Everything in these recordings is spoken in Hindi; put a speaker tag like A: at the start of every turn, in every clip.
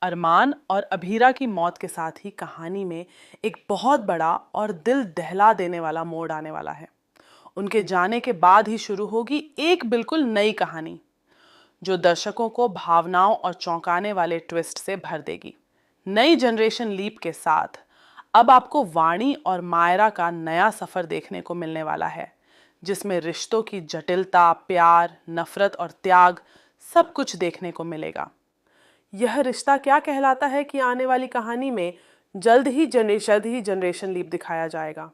A: अरमान और अभीरा की मौत के साथ ही कहानी में एक बहुत बड़ा और दिल दहला देने वाला मोड़ आने वाला है। उनके जाने के बाद ही शुरू होगी एक बिल्कुल नई कहानी जो दर्शकों को भावनाओं और चौंकाने वाले ट्विस्ट से भर देगी। नई जनरेशन लीप के साथ अब आपको वाणी और मायरा का नया सफर देखने को मिलने वाला है, जिसमें रिश्तों की जटिलता, प्यार, नफरत और त्याग सब कुछ देखने को मिलेगा। यह रिश्ता क्या कहलाता है कि आने वाली कहानी में जल्द ही जनरेशन लीप दिखाया जाएगा।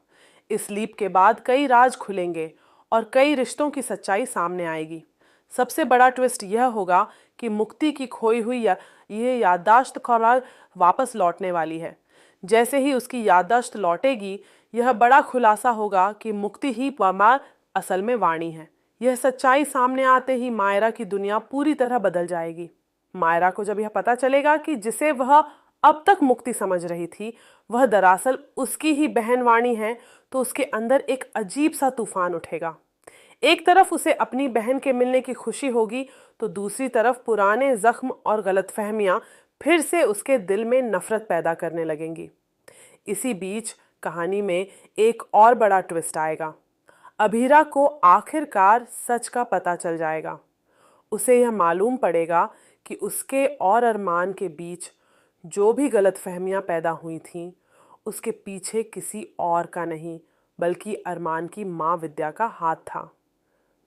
A: इस लीप के बाद कई राज खुलेंगे और कई रिश्तों की सच्चाई सामने आएगी। सबसे बड़ा ट्विस्ट यह होगा कि मुक्ति की खोई हुई ये याददाश्त वापस लौटने वाली है। जैसे ही उसकी याददाश्त लौटेगी, यह बड़ा खुलासा होगा कि मुक्ति ही असल में वाणी है। यह सच्चाई सामने आते ही मायरा की दुनिया पूरी तरह बदल जाएगी। मायरा को जब यह पता चलेगा कि जिसे वह अब तक मुक्ति समझ रही थी वह दरअसल उसकी ही बहन वाणी है, तो उसके अंदर एक अजीब सा तूफान उठेगा। एक तरफ उसे अपनी बहन के मिलने की खुशी होगी, तो दूसरी तरफ पुराने जख्म और गलतफहमियां फिर से उसके दिल में नफरत पैदा करने लगेंगी। इसी बीच कहानी में एक और बड़ा ट्विस्ट आएगा। अभीरा को आखिरकार सच का पता चल जाएगा। उसे यह मालूम पड़ेगा कि उसके और अरमान के बीच जो भी गलतफहमियां पैदा हुई थीं, उसके पीछे किसी और का नहीं बल्कि अरमान की माँ विद्या का हाथ था।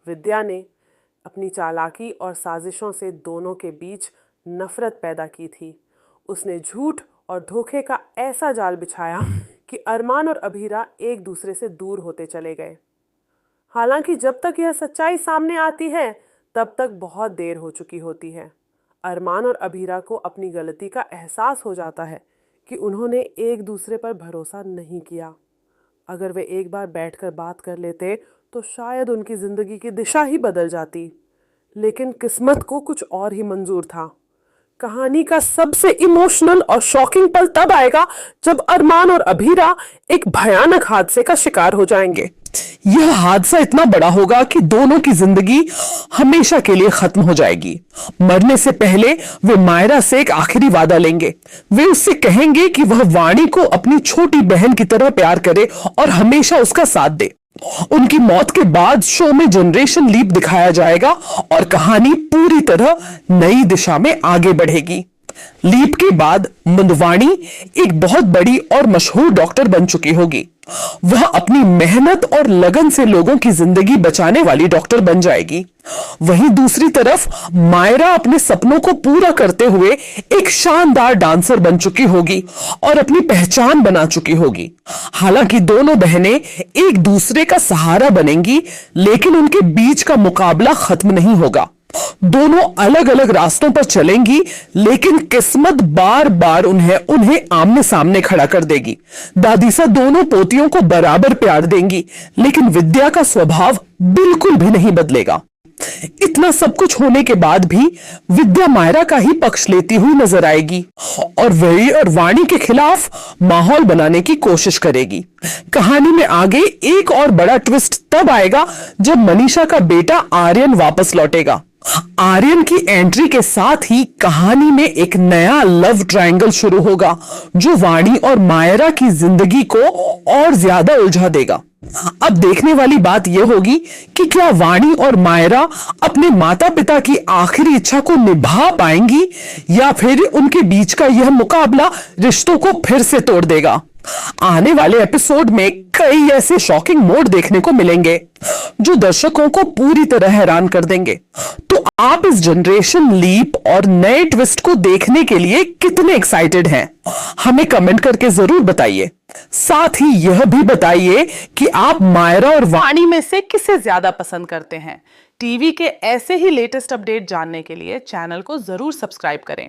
A: विद्या ने अपनी चालाकी और साजिशों से दोनों के बीच नफरत पैदा की थी। उसने झूठ और धोखे का ऐसा जाल बिछाया कि अरमान और अभीरा एक दूसरे से दूर होते चले गए। हालांकि जब तक यह सच्चाई सामने आती है तब तक बहुत देर हो चुकी होती है। अरमान और अभीरा को अपनी गलती का एहसास हो जाता है कि उन्होंने एक दूसरे पर भरोसा नहीं किया। अगर वे एक बार बैठकर बात कर लेते तो शायद उनकी जिंदगी की दिशा ही बदल जाती। लेकिन किस्मत को कुछ और ही मंजूर था। कहानी का सबसे इमोशनल और शॉकिंग पल तब आएगा जब अरमान और अभीरा एक भयानक हादसे का शिकार हो जाएंगे। यह हादसा इतना बड़ा होगा कि दोनों की जिंदगी हमेशा के लिए खत्म हो जाएगी। मरने से पहले वे मायरा से एक आखिरी वादा लेंगे। वे उससे कहेंगे कि वह वाणी को अपनी छोटी बहन की तरह प्यार करे और हमेशा उसका साथ दे। उनकी मौत के बाद शो में जनरेशन लीप दिखाया जाएगा और कहानी पूरी तरह नई दिशा में आगे बढ़ेगी। लीप के बाद मंदवाणी एक बहुत बड़ी और मशहूर डॉक्टर बन चुकी होगी। वह अपनी मेहनत और लगन से लोगों की जिंदगी बचाने वाली डॉक्टर बन जाएगी। वहीं दूसरी तरफ मायरा अपने सपनों को पूरा करते हुए एक शानदार डांसर बन चुकी होगी और अपनी पहचान बना चुकी होगी। हालांकि दोनों बहनें एक दूसरे का सहारा बनेंगी, लेकिन उनके बीच का मुकाबला खत्म नहीं होगा। दोनों अलग अलग रास्तों पर चलेंगी, लेकिन किस्मत बार बार उन्हें आमने सामने खड़ा कर देगी। दादीसा दोनों पोतियों को बराबर प्यार देंगी, लेकिन विद्या का स्वभाव बिल्कुल भी नहीं बदलेगा। इतना सब कुछ होने के बाद भी विद्या मायरा का ही पक्ष लेती हुई नजर आएगी और वही और वाणी के खिलाफ माहौल बनाने की कोशिश करेगी। कहानी में आगे एक और बड़ा ट्विस्ट तब आएगा जब मनीषा का बेटा आर्यन वापस लौटेगा। आर्यन की एंट्री के साथ ही कहानी में एक नया लव ट्रायंगल शुरू होगा जो वाणी और मायरा की जिंदगी को और ज्यादा उलझा देगा। अब देखने वाली बात यह होगी कि क्या वाणी और मायरा अपने माता पिता की आखिरी इच्छा को निभा पाएंगी या फिर उनके बीच का यह मुकाबला रिश्तों को फिर से तोड़ देगा। आने वाले एपिसोड में कई ऐसे शॉकिंग मोड देखने को मिलेंगे जो दर्शकों को पूरी तरह हैरान कर देंगे। तो आप इस जनरेशन लीप और नए ट्विस्ट को देखने के लिए कितने एक्साइटेड हैं? हमें कमेंट करके जरूर बताइए। साथ ही यह भी बताइए कि आप मायरा और वाणी में से किसे ज्यादा पसंद करते हैं। टीवी के ऐसे ही लेटेस्ट अपडेट जानने के लिए चैनल को जरूर सब्सक्राइब करें।